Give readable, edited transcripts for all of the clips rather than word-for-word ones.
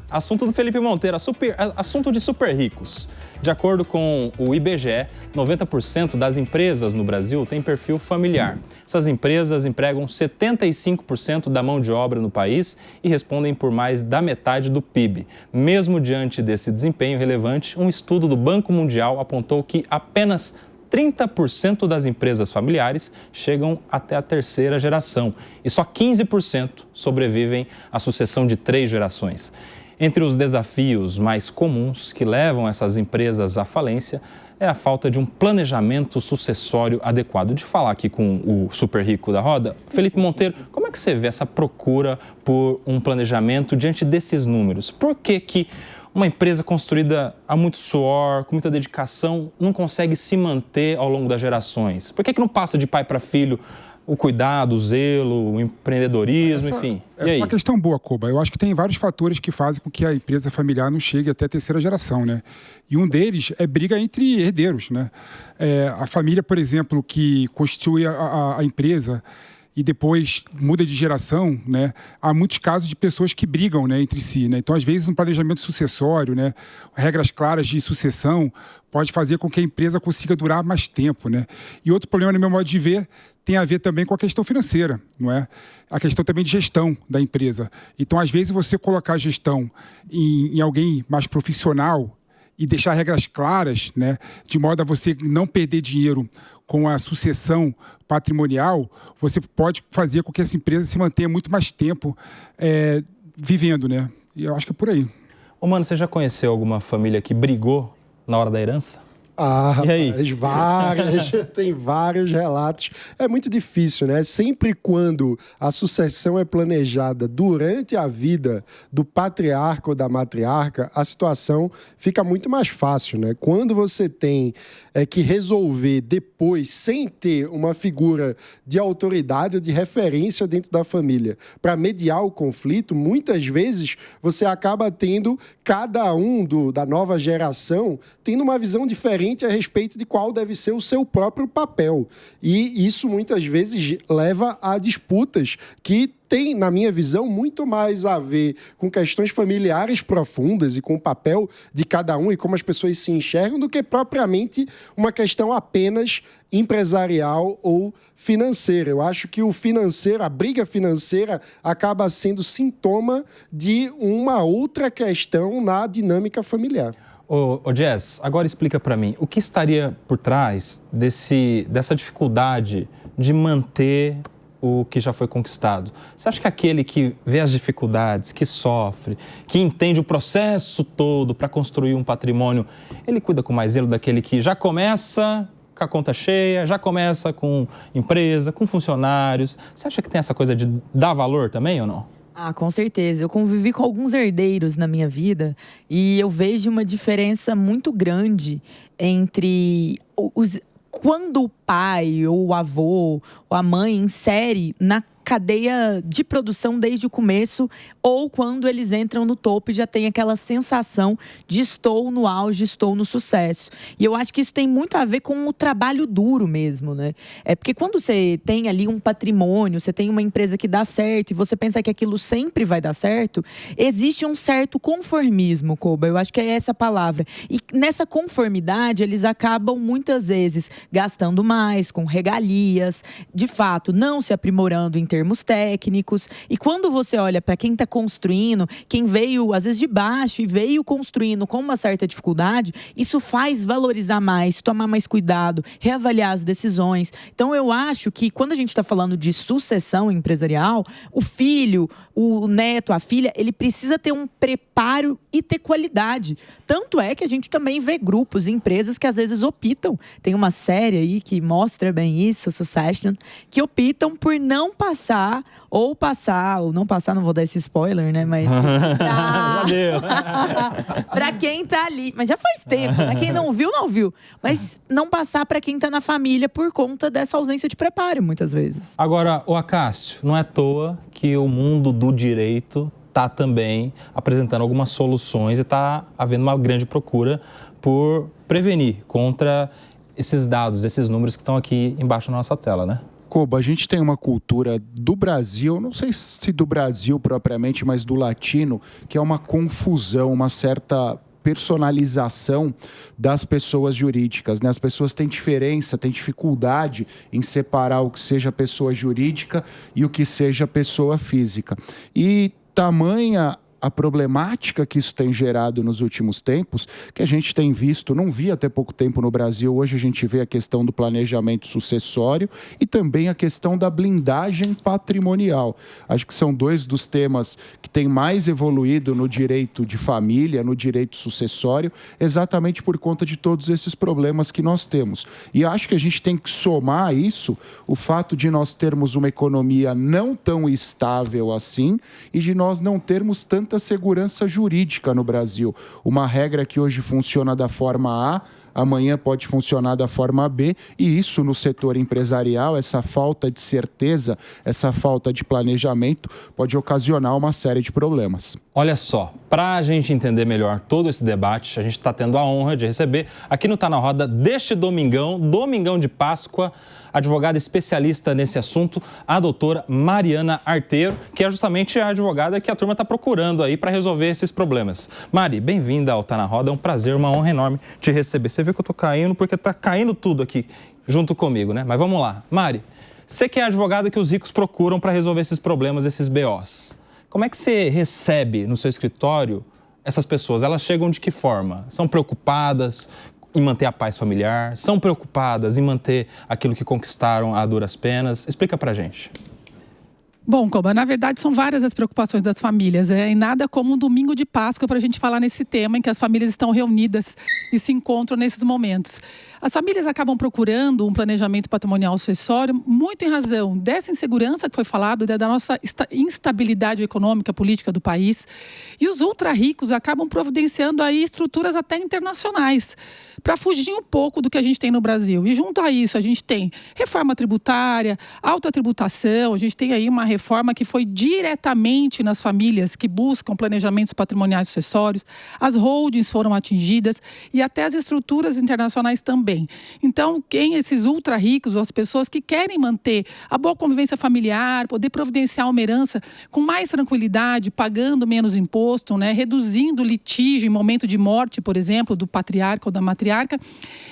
Assunto do Felipe Monteiro, assunto de super ricos. De acordo com o IBGE, 90% das empresas no Brasil têm perfil familiar. Essas empresas empregam 75% da mão de obra no país e respondem por mais da metade do PIB. Mesmo diante desse desempenho relevante, um estudo do Banco Mundial apontou que apenas 30% das empresas familiares chegam até a terceira geração e só 15% sobrevivem à sucessão de 3 gerações. Entre os desafios mais comuns que levam essas empresas à falência é a falta de um planejamento sucessório adequado. De falar aqui com o super rico da roda, Felipe Monteiro, como é que você vê essa procura por um planejamento diante desses números? Por que uma empresa construída a muito suor, com muita dedicação, não consegue se manter ao longo das gerações? Por que não passa de pai para filho o cuidado, o zelo, o empreendedorismo, enfim? Essa é uma questão boa, Koba. Eu acho que tem vários fatores que fazem com que a empresa familiar não chegue até a terceira geração, né? E um deles é briga entre herdeiros, né? A família, por exemplo, que constitui a empresa e depois muda de geração, né? Há muitos casos de pessoas que brigam, né, entre si, né? Então, às vezes, um planejamento sucessório, né, regras claras de sucessão, pode fazer com que a empresa consiga durar mais tempo, né? E outro problema, no meu modo de ver, tem a ver também com a questão financeira, não é? A questão também de gestão da empresa. Então, às vezes, você colocar a gestão em alguém mais profissional e deixar regras claras, né, de modo a você não perder dinheiro com a sucessão patrimonial, você pode fazer com que essa empresa se mantenha muito mais tempo vivendo, né? E eu acho que é por aí. Ô, mano, você já conheceu alguma família que brigou na hora da herança? E aí? Tem vários relatos. É muito difícil, né? Sempre quando a sucessão é planejada durante a vida do patriarca ou da matriarca, a situação fica muito mais fácil, né? Quando você tem que resolver depois, sem ter uma figura de autoridade ou de referência dentro da família para mediar o conflito, muitas vezes você acaba tendo cada um da nova geração tendo uma visão diferente a respeito de qual deve ser o seu próprio papel. E isso muitas vezes leva a disputas que tem, na minha visão, muito mais a ver com questões familiares profundas e com o papel de cada um e como as pessoas se enxergam do que propriamente uma questão apenas empresarial ou financeira. Eu acho que o financeiro, a briga financeira, acaba sendo sintoma de uma outra questão na dinâmica familiar. Ô Jess, agora explica para mim, o que estaria por trás dessa dificuldade de manter o que já foi conquistado? Você acha que aquele que vê as dificuldades, que sofre, que entende o processo todo para construir um patrimônio, ele cuida com mais zelo daquele que já começa com a conta cheia, já começa com empresa, com funcionários? Você acha que tem essa coisa de dar valor também ou não? Com certeza. Eu convivi com alguns herdeiros na minha vida e eu vejo uma diferença muito grande entre quando o pai ou o avô ou a mãe insere na cadeia de produção desde o começo ou quando eles entram no topo e já tem aquela sensação de estou no auge, estou no sucesso. E eu acho que isso tem muito a ver com o trabalho duro mesmo, né? Porque quando você tem ali um patrimônio, você tem uma empresa que dá certo e você pensa que aquilo sempre vai dar certo, existe um certo conformismo, Koba, eu acho que é essa a palavra. E nessa conformidade, eles acabam muitas vezes gastando mais, com regalias, de fato, não se aprimorando em termos técnicos. E quando você olha para quem está construindo, quem veio às vezes de baixo e veio construindo com uma certa dificuldade, isso faz valorizar mais, tomar mais cuidado, reavaliar as decisões. Então eu acho que quando a gente está falando de sucessão empresarial, o filho, o neto, a filha, ele precisa ter um preparo e ter qualidade. Tanto é que a gente também vê grupos, empresas que às vezes optam. Tem uma série aí que mostra bem isso, Succession, que optam por não passar, ou não passar, não vou dar esse spoiler, né? Mas já deu. Pra quem tá ali. Mas já faz tempo, né? Quem não viu, não viu. Mas não passar pra quem tá na família por conta dessa ausência de preparo, muitas vezes. Agora, o Acácio, não é à toa que o mundo do direito está também apresentando algumas soluções e está havendo uma grande procura por prevenir contra esses dados, esses números que estão aqui embaixo na nossa tela, né? Koba, a gente tem uma cultura do Brasil, não sei se do Brasil propriamente, mas do latino, que é uma confusão, uma certa personalização das pessoas jurídicas, né? As pessoas têm diferença, têm dificuldade em separar o que seja pessoa jurídica e o que seja pessoa física. E tamanha a problemática que isso tem gerado nos últimos tempos, que a gente tem visto, não via até pouco tempo no Brasil, hoje a gente vê a questão do planejamento sucessório e também a questão da blindagem patrimonial. Acho que são dois dos temas que têm mais evoluído no direito de família, no direito sucessório, exatamente por conta de todos esses problemas que nós temos. E acho que a gente tem que somar a isso o fato de nós termos uma economia não tão estável assim e de nós não termos tanta segurança jurídica no Brasil. Uma regra que hoje funciona da forma A, amanhã pode funcionar da forma B, e isso no setor empresarial, essa falta de certeza, essa falta de planejamento, pode ocasionar uma série de problemas. Olha só, para a gente entender melhor todo esse debate, a gente está tendo a honra de receber aqui no Tá na Roda deste domingão de Páscoa, advogada especialista nesse assunto, a doutora Mariana Arteiro, que é justamente a advogada que a turma está procurando aí para resolver esses problemas. Mari, bem-vinda ao Tá na Roda, é um prazer, uma honra enorme te receber. Você vê que eu tô caindo porque tá caindo tudo aqui junto comigo, né? Mas vamos lá. Mari, você que é a advogada que os ricos procuram para resolver esses problemas, esses BOs. Como é que você recebe no seu escritório essas pessoas? Elas chegam de que forma? São preocupadas em manter a paz familiar? São preocupadas em manter aquilo que conquistaram a duras penas? Explica pra gente. Bom, Koba, na verdade são várias as preocupações das famílias. E nada como um domingo de Páscoa para a gente falar nesse tema em que as famílias estão reunidas e se encontram nesses momentos. As famílias acabam procurando um planejamento patrimonial sucessório muito em razão dessa insegurança que foi falado, da nossa instabilidade econômica, política do país. E os ultra ricos acabam providenciando aí estruturas até internacionais para fugir um pouco do que a gente tem no Brasil. E junto a isso a gente tem reforma tributária, alta tributação, a gente tem aí uma reforma que foi diretamente nas famílias que buscam planejamentos patrimoniais sucessórios, as holdings foram atingidas e até as estruturas internacionais também. Então, esses ultra ricos, ou as pessoas que querem manter a boa convivência familiar, poder providenciar uma herança com mais tranquilidade, pagando menos imposto, né, reduzindo litígio em momento de morte, por exemplo, do patriarca ou da matriarca,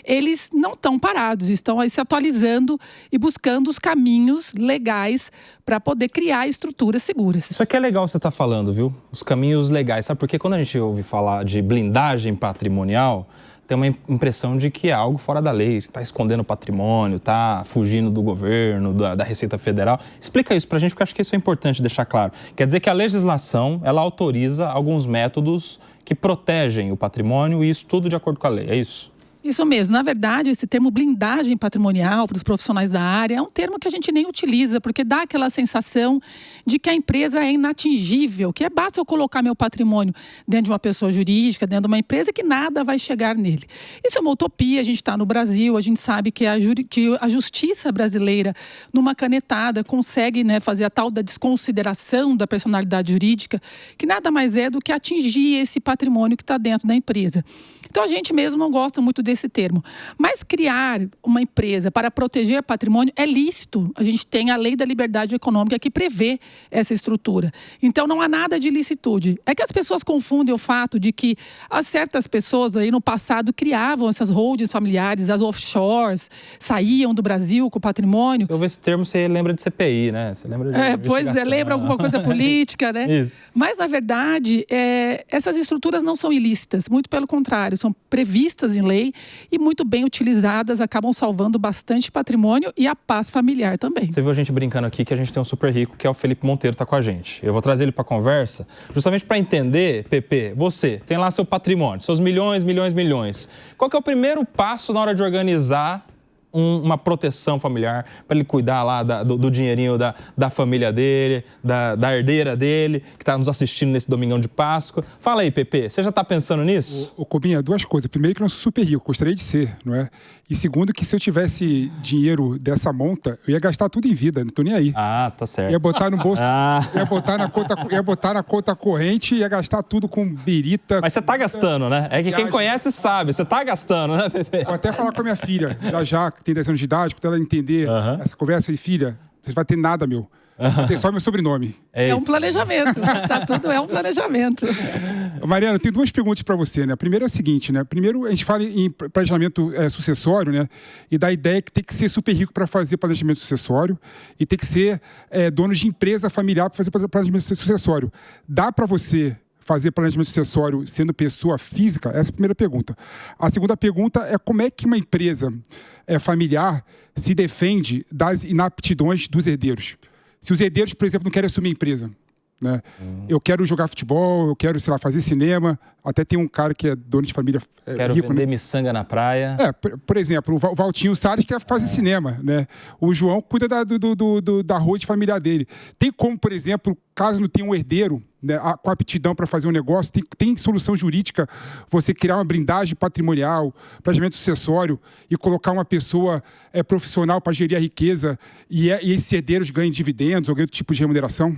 eles não estão parados, estão aí se atualizando e buscando os caminhos legais para poder criar estruturas seguras. Isso aqui é legal você estar falando, viu? Os caminhos legais. Sabe por quê? Quando a gente ouve falar de blindagem patrimonial, tem uma impressão de que é algo fora da lei, está escondendo patrimônio, está fugindo do governo, da Receita Federal. Explica isso para a gente, porque eu acho que isso é importante deixar claro. Quer dizer que a legislação, ela autoriza alguns métodos que protegem o patrimônio e isso tudo de acordo com a lei, é isso? Isso mesmo. Na verdade, esse termo blindagem patrimonial para os profissionais da área é um termo que a gente nem utiliza, porque dá aquela sensação de que a empresa é inatingível, que basta eu colocar meu patrimônio dentro de uma pessoa jurídica, dentro de uma empresa, que nada vai chegar nele. Isso é uma utopia, a gente está no Brasil, a gente sabe que a justiça brasileira, numa canetada, consegue, né, fazer a tal da desconsideração da personalidade jurídica, que nada mais é do que atingir esse patrimônio que está dentro da empresa. Então, a gente mesmo não gosta muito desse termo. Mas criar uma empresa para proteger patrimônio é lícito. A gente tem a Lei da Liberdade Econômica que prevê essa estrutura. Então, não há nada de ilicitude. É que as pessoas confundem o fato de que certas pessoas aí no passado criavam essas holdings familiares, as offshores, saíam do Brasil com o patrimônio. Se eu ver esse termo, você lembra de CPI, né? Você lembra de pois é, lembra alguma coisa política, né? Isso. Mas, na verdade, essas estruturas não são ilícitas. Muito pelo contrário, são previstas em lei e muito bem utilizadas, acabam salvando bastante patrimônio e a paz familiar também. Você viu a gente brincando aqui que a gente tem um super rico, que é o Felipe Monteiro, tá com a gente. Eu vou trazer ele para conversa, justamente para entender, Pepe, você tem lá seu patrimônio, seus milhões. Qual que é o primeiro passo na hora de organizar uma proteção familiar, para ele cuidar lá do dinheirinho da família dele, da herdeira dele, que está nos assistindo nesse domingão de Páscoa? Fala aí, Pepe, você já está pensando nisso? Ô, Cobinha, duas coisas. Primeiro, que eu não sou super rico, gostaria de ser, não é? E segundo, que se eu tivesse dinheiro dessa monta, eu ia gastar tudo em vida, não tô nem aí. Ah, tá certo. Ia botar no bolso, ia botar na conta corrente, ia gastar tudo com birita. Mas você tá gastando, né? É que quem conhece sabe, você tá gastando, né, Pepe? Vou até falar com a minha filha, já que tem 10 anos de idade, quando ela entender essa conversa, e filha, você vai ter nada, meu. Tem só meu sobrenome. É um planejamento. Tá tudo é um planejamento. Mariana, tem 2 perguntas para você, né? A primeira é a seguinte, né? Primeiro, a gente fala em planejamento sucessório, né? E da ideia que tem que ser super rico para fazer planejamento sucessório e tem que ser dono de empresa familiar para fazer planejamento sucessório. Dá para você fazer planejamento sucessório sendo pessoa física? Essa é a primeira pergunta. A segunda pergunta é como é que uma empresa familiar se defende das inaptidões dos herdeiros? Se os herdeiros, por exemplo, não querem assumir a empresa, né? Eu quero jogar futebol, eu quero, sei lá, fazer cinema. Até tem um cara que é dono de família quero rico, vender né? miçanga na praia. Por exemplo, o Valtinho Salles quer fazer cinema, né? O João cuida da rua de familiar dele. Tem como, por exemplo, caso não tenha um herdeiro, né, com aptidão para fazer um negócio, tem solução jurídica você criar uma blindagem patrimonial, planejamento sucessório e colocar uma pessoa profissional para gerir a riqueza e esses herdeiros ganhem dividendos ou ganhem outro tipo de remuneração?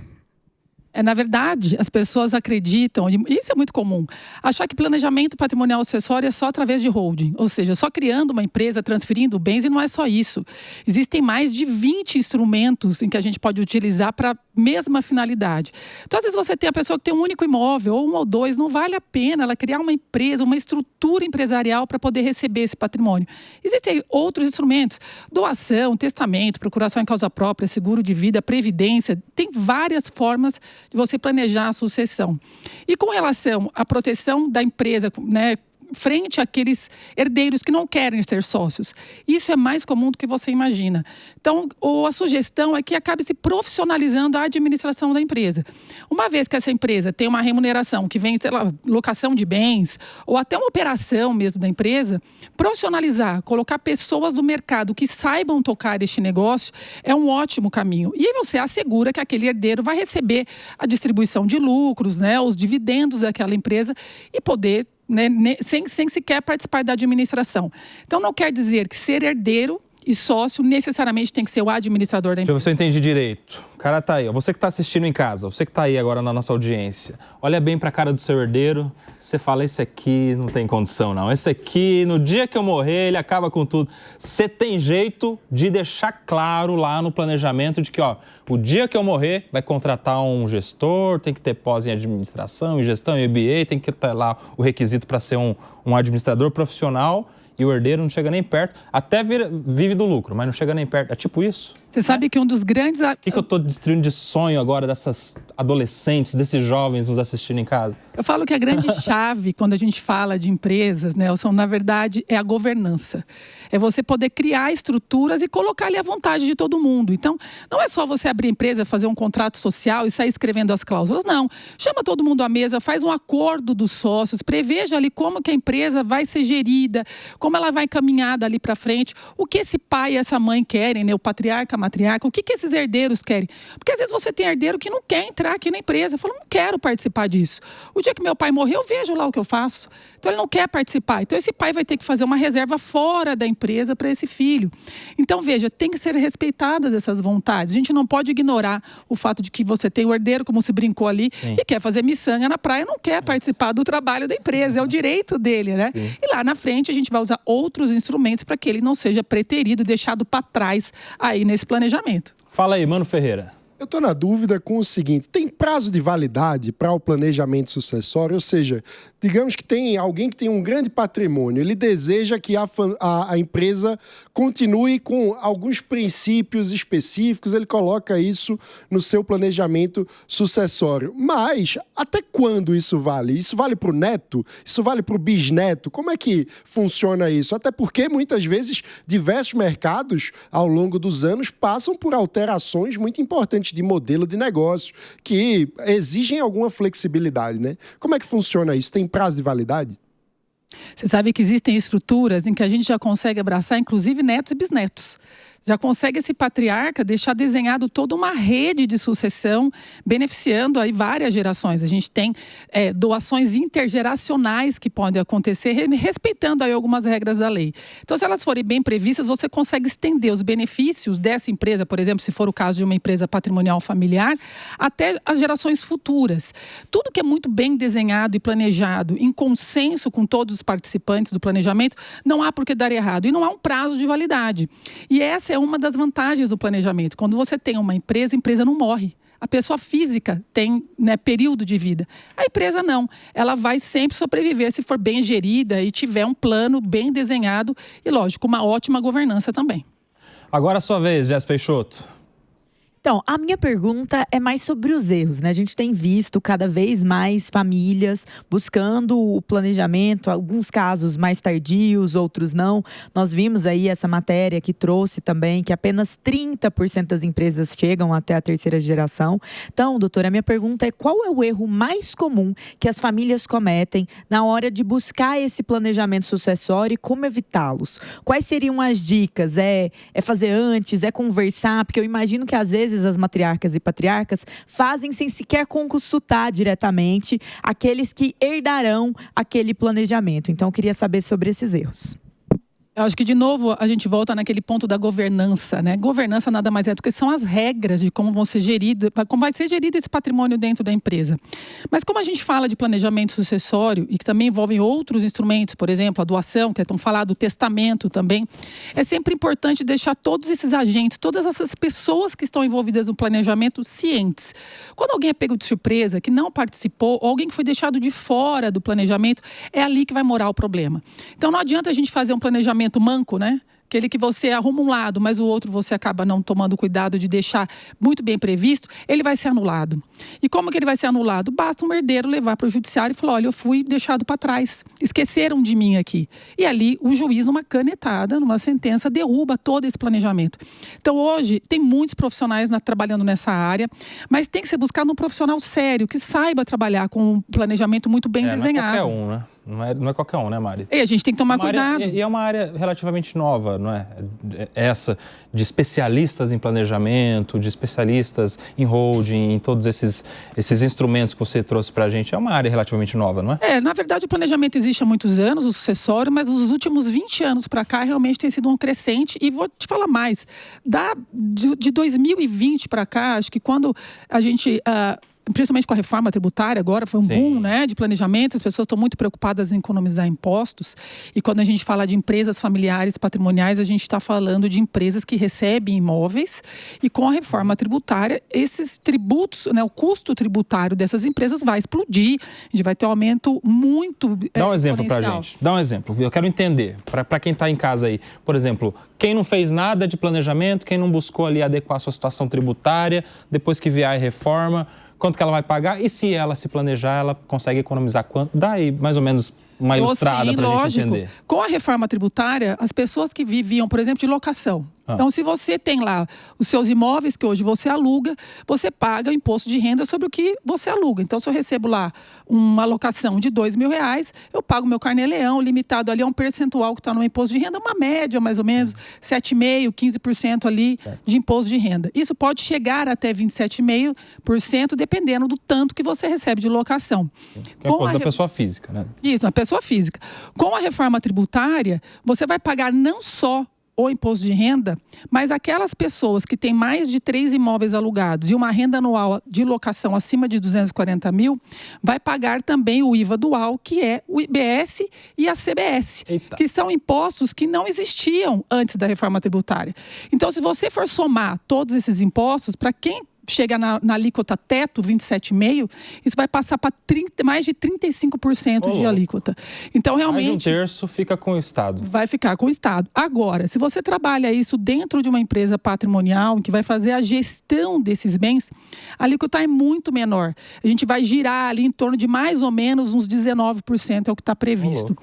Na verdade, as pessoas acreditam, e isso é muito comum, achar que planejamento patrimonial sucessório é só através de holding, ou seja, só criando uma empresa, transferindo bens, e não é só isso. Existem mais de 20 instrumentos em que a gente pode utilizar para a mesma finalidade. Então, às vezes você tem a pessoa que tem um único imóvel, ou 1 ou 2, não vale a pena ela criar uma empresa, uma estrutura empresarial para poder receber esse patrimônio. Existem outros instrumentos, doação, testamento, procuração em causa própria, seguro de vida, previdência, tem várias formas de você planejar a sucessão. E com relação à proteção da empresa, né, frente àqueles herdeiros que não querem ser sócios, isso é mais comum do que você imagina. Então, a sugestão é que acabe se profissionalizando a administração da empresa. Uma vez que essa empresa tem uma remuneração que vem, sei lá, locação de bens, ou até uma operação mesmo da empresa, profissionalizar, colocar pessoas do mercado que saibam tocar este negócio é um ótimo caminho. E aí você assegura que aquele herdeiro vai receber a distribuição de lucros, né, os dividendos daquela empresa e poder, né, sem sequer participar da administração. Então, não quer dizer que ser herdeiro e sócio necessariamente tem que ser o administrador da empresa. Deixa eu ver se eu entendi direito. O cara tá aí, ó, você que está assistindo em casa, você que está aí agora na nossa audiência, olha bem para a cara do seu herdeiro, você fala, esse aqui não tem condição não, esse aqui, no dia que eu morrer, ele acaba com tudo. Você tem jeito de deixar claro lá no planejamento de que, ó, o dia que eu morrer, vai contratar um gestor, tem que ter pós em administração, em gestão, em MBA, tem que ter lá o requisito para ser um administrador profissional. E o herdeiro não chega nem perto, até vive do lucro, mas não chega nem perto. É tipo isso. Você sabe que um dos grandes... O que eu estou destruindo de sonho agora dessas adolescentes, desses jovens nos assistindo em casa? Eu falo que a grande chave, quando a gente fala de empresas, Nelson, na verdade, é a governança. É você poder criar estruturas e colocar ali à vontade de todo mundo. Então, não é só você abrir empresa, fazer um contrato social e sair escrevendo as cláusulas, não. Chama todo mundo à mesa, faz um acordo dos sócios, preveja ali como que a empresa vai ser gerida, como ela vai caminhar dali para frente, o que esse pai e essa mãe querem, né? O patriarca, a matriarca, o que esses herdeiros querem. Porque às vezes você tem herdeiro que não quer entrar aqui na empresa, fala, não quero participar disso. O dia que meu pai morrer, eu vejo lá o que eu faço. Então ele não quer participar. Então esse pai vai ter que fazer uma reserva fora da empresa para esse filho. Então veja, tem que ser respeitadas essas vontades. A gente não pode ignorar o fato de que você tem o herdeiro, como se brincou ali, Sim. que quer fazer miçanga na praia, não quer participar do trabalho da empresa. É o direito dele, né? Sim. E lá na frente a gente vai usar outros instrumentos para que ele não seja preterido, deixado para trás aí nesse planejamento. Fala aí, Mano Ferreira. Eu estou na dúvida com o seguinte, tem prazo de validade para o planejamento sucessório? Ou seja, digamos que tem alguém que tem um grande patrimônio, ele deseja que a empresa continue com alguns princípios específicos, ele coloca isso no seu planejamento sucessório. Mas até quando isso vale? Isso vale para o neto? Isso vale para o bisneto? Como é que funciona isso? Até porque muitas vezes diversos mercados ao longo dos anos passam por alterações muito importantes de modelo de negócio que exigem alguma flexibilidade, né? Como é que funciona isso? Tem prazo de validade? Você sabe que existem estruturas em que a gente já consegue abraçar, inclusive, netos e bisnetos. Já consegue esse patriarca deixar desenhado toda uma rede de sucessão, beneficiando aí várias gerações. A gente tem doações intergeracionais que podem acontecer, respeitando aí algumas regras da lei. Então, se elas forem bem previstas, você consegue estender os benefícios dessa empresa, por exemplo, se for o caso de uma empresa patrimonial familiar, até as gerações futuras. Tudo que é muito bem desenhado e planejado, em consenso com todos os participantes do planejamento, não há por que dar errado. E não há um prazo de validade. E essa é uma das vantagens do planejamento. Quando você tem uma empresa, a empresa não morre. A pessoa física tem, né, período de vida. A empresa não. Ela vai sempre sobreviver se for bem gerida e tiver um plano bem desenhado e, lógico, uma ótima governança também. Agora a sua vez, Jéssica Peixoto. Então, a minha pergunta é mais sobre os erros, né? A gente tem visto cada vez mais famílias buscando o planejamento, alguns casos mais tardios, outros não. Nós vimos aí essa matéria que trouxe também que apenas 30% das empresas chegam até a terceira geração. Então, doutora, a minha pergunta é: qual é o erro mais comum que as famílias cometem na hora de buscar esse planejamento sucessório e como evitá-los? Quais seriam as dicas? É fazer antes? É conversar? Porque eu imagino que às vezes as matriarcas e patriarcas fazem sem sequer consultar diretamente aqueles que herdarão aquele planejamento. Então, eu queria saber sobre esses erros. Eu acho que, de novo, a gente volta naquele ponto da governança, né? Governança nada mais é do que são as regras de como como vai ser gerido esse patrimônio dentro da empresa. Mas como a gente fala de planejamento sucessório e que também envolvem outros instrumentos, por exemplo, a doação, que é tão falado, o testamento também, é sempre importante deixar todos esses agentes, todas essas pessoas que estão envolvidas no planejamento cientes. Quando alguém é pego de surpresa, que não participou, ou alguém que foi deixado de fora do planejamento, é ali que vai morar o problema. Então, não adianta a gente fazer um planejamento manco, né? Aquele que você arruma um lado, mas o outro você acaba não tomando cuidado de deixar muito bem previsto, ele vai ser anulado. E como que ele vai ser anulado? Basta um herdeiro levar para o judiciário e falar: olha, eu fui deixado para trás, esqueceram de mim aqui. E ali o juiz, numa canetada, numa sentença, derruba todo esse planejamento. Então, hoje, tem muitos profissionais trabalhando nessa área, mas tem que ser buscado um profissional sério, que saiba trabalhar com um planejamento muito bem desenhado. Não é qualquer um, né? Não é qualquer um, né, Mari? E a gente tem que tomar cuidado. E é uma área relativamente nova, não é? Essa de especialistas em planejamento, de especialistas em holding, em todos esses instrumentos que você trouxe para a gente. É uma área relativamente nova, não é? Na verdade, o planejamento existe há muitos anos, o sucessório, mas nos últimos 20 anos para cá, realmente tem sido um crescente. E vou te falar mais. De 2020 para cá, acho que quando a gente... principalmente com a reforma tributária agora, foi um boom, né, de planejamento, as pessoas estão muito preocupadas em economizar impostos, e quando a gente fala de empresas familiares patrimoniais, a gente está falando de empresas que recebem imóveis, e com a reforma tributária, esses tributos, né, o custo tributário dessas empresas vai explodir, a gente vai ter um aumento muito Dá um exemplo pra gente, dá um exemplo, eu quero entender, para quem está em casa aí, por exemplo, quem não fez nada de planejamento, quem não buscou ali adequar a sua situação tributária, depois que vier a reforma, quanto que ela vai pagar e se ela se planejar, ela consegue economizar quanto? Dá aí mais ou menos uma ilustrada para a gente entender. Com a reforma tributária, as pessoas que viviam, por exemplo, de locação. Então, se você tem lá os seus imóveis que hoje você aluga, você paga o imposto de renda sobre o que você aluga. Então, se eu recebo lá uma locação de R$2.000, eu pago meu carnê-leão limitado ali a um percentual que está no imposto de renda, uma média mais ou menos, 7,5%, 15% ali de imposto de renda. Isso pode chegar até 27,5%, dependendo do tanto que você recebe de locação. Que é o imposto da pessoa física, né? Isso, a pessoa física. Com a reforma tributária, você vai pagar não só o imposto de renda, mas aquelas pessoas que têm mais de 3 imóveis alugados e uma renda anual de locação acima de 240 mil, vai pagar também o IVA dual, que é o IBS e a CBS, que são impostos que não existiam antes da reforma tributária. Então, se você for somar todos esses impostos, para quem chega na alíquota teto, 27,5%, isso vai passar para mais de 35% de alíquota. Então, realmente... Mais de 1/3 fica com o Estado. Vai ficar com o Estado. Agora, se você trabalha isso dentro de uma empresa patrimonial, que vai fazer a gestão desses bens, a alíquota é muito menor. A gente vai girar ali em torno de mais ou menos uns 19%, é o que está previsto.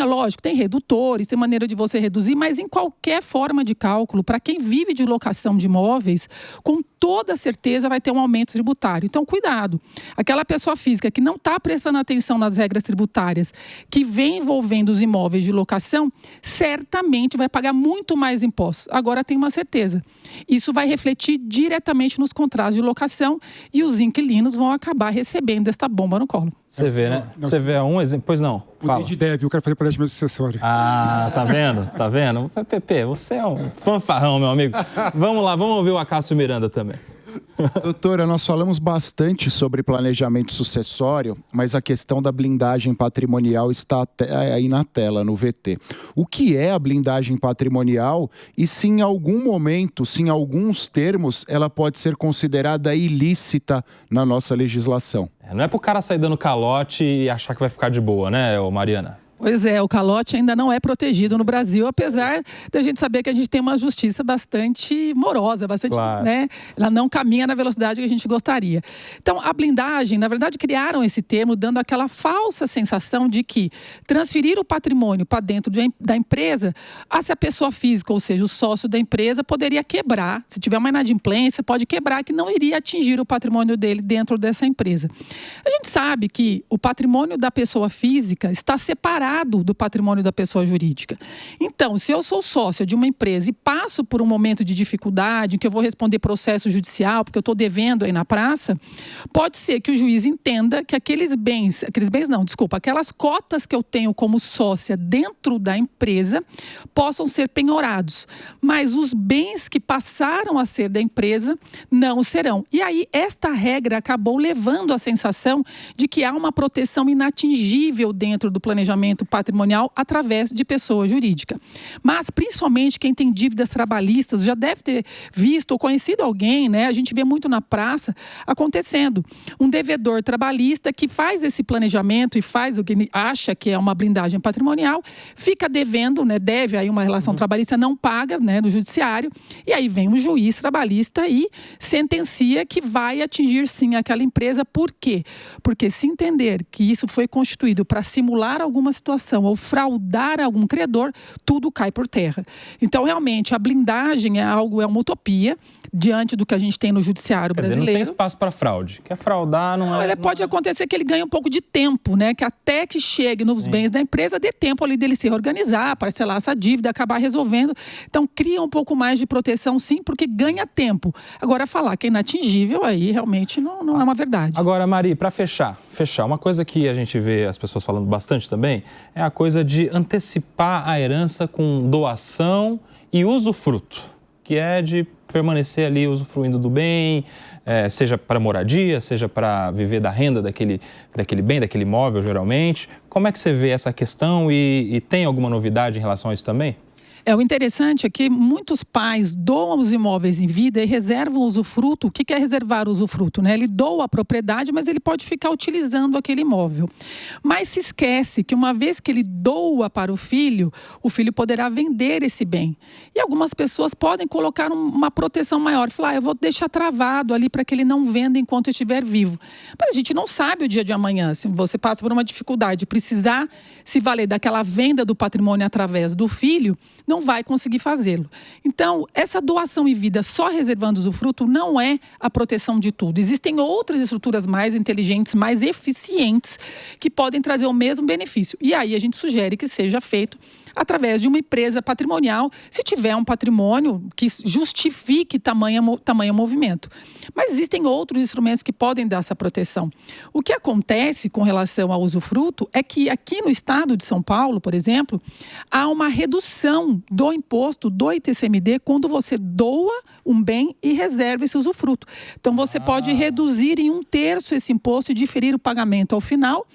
Lógico, tem redutores, tem maneira de você reduzir, mas em qualquer forma de cálculo, para quem vive de locação de imóveis, com toda certeza, certeza vai ter um aumento tributário. Então, cuidado. Aquela pessoa física que não está prestando atenção nas regras tributárias, que vem envolvendo os imóveis de locação, certamente vai pagar muito mais impostos. Agora, tem uma certeza. Isso vai refletir diretamente nos contratos de locação e os inquilinos vão acabar recebendo esta bomba no colo. Você vê, né? Você vê um exemplo. Pois não. Fala. De deve, eu quero fazer planejamento sucessório. Ah, tá vendo? Tá vendo? Pepe, você é um fanfarrão, meu amigo. Vamos lá, vamos ouvir o Acácio Miranda também. Doutora, nós falamos bastante sobre planejamento sucessório, mas a questão da blindagem patrimonial está aí na tela, no VT. O que é a blindagem patrimonial e se em algum momento, se em alguns termos, ela pode ser considerada ilícita na nossa legislação? Não é pro cara sair dando calote e achar que vai ficar de boa, né, Mariana? Pois é, o calote ainda não é protegido no Brasil, apesar da gente saber que a gente tem uma justiça bastante morosa, bastante, claro, né? Ela não caminha na velocidade que a gente gostaria. Então, a blindagem, na verdade, criaram esse termo dando aquela falsa sensação de que transferir o patrimônio para dentro da empresa, se a pessoa física, ou seja, o sócio da empresa, poderia quebrar. Se tiver uma inadimplência, pode quebrar, que não iria atingir o patrimônio dele dentro dessa empresa. A gente sabe que o patrimônio da pessoa física está separado do patrimônio da pessoa jurídica. Então, se eu sou sócia de uma empresa e passo por um momento de dificuldade, em que eu vou responder processo judicial, porque eu estou devendo aí na praça, pode ser que o juiz entenda que aquelas cotas que eu tenho como sócia dentro da empresa possam ser penhorados. Mas os bens que passaram a ser da empresa não serão. E aí, esta regra acabou levando a sensação de que há uma proteção inatingível dentro do planejamento patrimonial através de pessoa jurídica. Mas, principalmente, quem tem dívidas trabalhistas já deve ter visto ou conhecido alguém, né? A gente vê muito na praça acontecendo. Um devedor trabalhista que faz esse planejamento e faz o que acha que é uma blindagem patrimonial, fica devendo, né? Deve aí uma relação trabalhista, não paga, né? No judiciário. E aí vem um juiz trabalhista e sentencia que vai atingir sim aquela empresa. Por quê? Porque se entender que isso foi constituído para simular alguma situação ou fraudar algum credor, tudo cai por terra. Então, realmente, a blindagem é uma utopia diante do que a gente tem no judiciário brasileiro. Quer dizer, não tem espaço para fraude. Quer fraudar, não é... Pode acontecer que ele ganhe um pouco de tempo, né? Que até que chegue nos bens da empresa, dê tempo ali dele se reorganizar, parcelar essa dívida, acabar resolvendo. Então, cria um pouco mais de proteção, sim, porque ganha tempo. Agora, falar que é inatingível, aí realmente não é uma verdade. Agora, Mari, para fechar, uma coisa que a gente vê as pessoas falando bastante também é a coisa de antecipar a herança com doação e usufruto, que é de permanecer ali usufruindo do bem, seja para moradia, seja para viver da renda daquele bem, daquele imóvel, geralmente. Como é que você vê essa questão e tem alguma novidade em relação a isso também? O interessante é que muitos pais doam os imóveis em vida e reservam o usufruto. O que é reservar o usufruto, né? Ele doa a propriedade, mas ele pode ficar utilizando aquele imóvel. Mas se esquece que uma vez que ele doa para o filho poderá vender esse bem. E algumas pessoas podem colocar uma proteção maior. Falar, eu vou deixar travado ali para que ele não venda enquanto eu estiver vivo. Mas a gente não sabe o dia de amanhã. Se você passa por uma dificuldade, precisar se valer daquela venda do patrimônio através do filho, não vai conseguir fazê-lo. Então, essa doação em vida só reservando usufruto não é a proteção de tudo. Existem outras estruturas mais inteligentes, mais eficientes, que podem trazer o mesmo benefício. E aí a gente sugere que seja feito através de uma empresa patrimonial, se tiver um patrimônio que justifique tamanho movimento. Mas existem outros instrumentos que podem dar essa proteção. O que acontece com relação ao usufruto é que aqui no estado de São Paulo, por exemplo, há uma redução do imposto do ITCMD quando você doa um bem e reserva esse usufruto. Então, você pode reduzir em 1/3 esse imposto e diferir o pagamento ao final.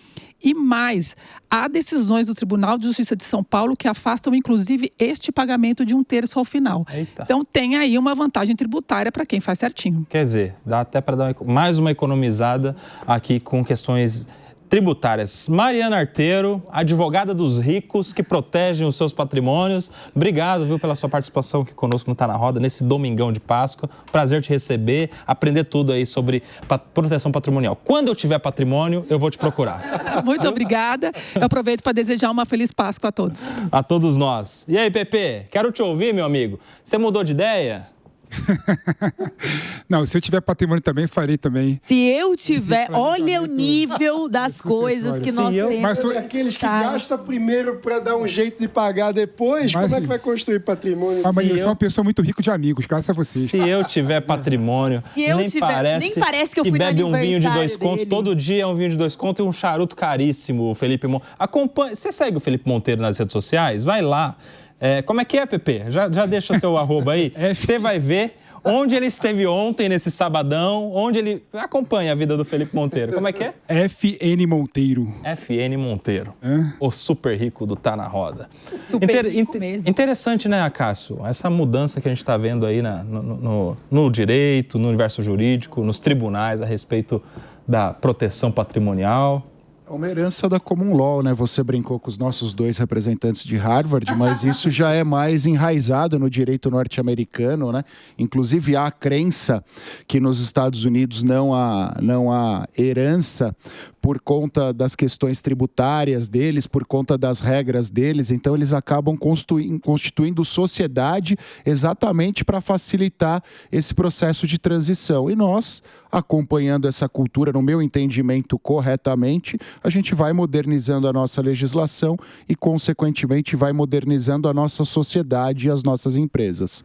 E mais, há decisões do Tribunal de Justiça de São Paulo que afastam, inclusive, este pagamento de 1/3 ao final. Eita. Então, tem aí uma vantagem tributária para quem faz certinho. Quer dizer, dá até para dar mais uma economizada aqui com questões tributárias. Mariana Arteiro, advogada dos ricos que protegem os seus patrimônios. Obrigado, viu, pela sua participação aqui conosco no Tá na Roda, nesse domingão de Páscoa. Prazer te receber, aprender tudo aí sobre proteção patrimonial. Quando eu tiver patrimônio, eu vou te procurar. Muito obrigada. Eu aproveito para desejar uma feliz Páscoa a todos. A todos nós. E aí, Pepe, quero te ouvir, meu amigo. Você mudou de ideia? Não, se eu tiver patrimônio também, farei também. Se eu tiver, olha o nível das coisas que nós temos. Mas aqueles que gastam primeiro para dar um jeito de pagar depois, Mas como é que vai construir patrimônio? Mas eu sou uma pessoa muito rica de amigos, graças a vocês. Se eu tiver patrimônio, nem parece que eu fui bebe um vinho de 2 aniversário contos, dele. todo dia é um vinho de 2 contos e um charuto caríssimo, o Felipe Monteiro. Você segue o Felipe Monteiro nas redes sociais? Vai lá. Como é que é, Pepe? Já deixa seu arroba aí. Você vai ver onde ele esteve ontem, nesse sabadão, onde ele acompanha a vida do Felipe Monteiro. Como é que é? FN Monteiro. FN Monteiro. O super rico do Tá na Roda. Super rico mesmo. Interessante, né, Cássio? Essa mudança que a gente está vendo aí no direito, no universo jurídico, nos tribunais a respeito da proteção patrimonial. É uma herança da common law, né? Você brincou com os nossos 2 representantes de Harvard, mas isso já é mais enraizado no direito norte-americano, né? Inclusive, há a crença que nos Estados Unidos não há herança por conta das questões tributárias deles, por conta das regras deles. Então, eles acabam constituindo sociedade exatamente para facilitar esse processo de transição. E nós, acompanhando essa cultura, no meu entendimento, corretamente, a gente vai modernizando a nossa legislação e, consequentemente, vai modernizando a nossa sociedade e as nossas empresas.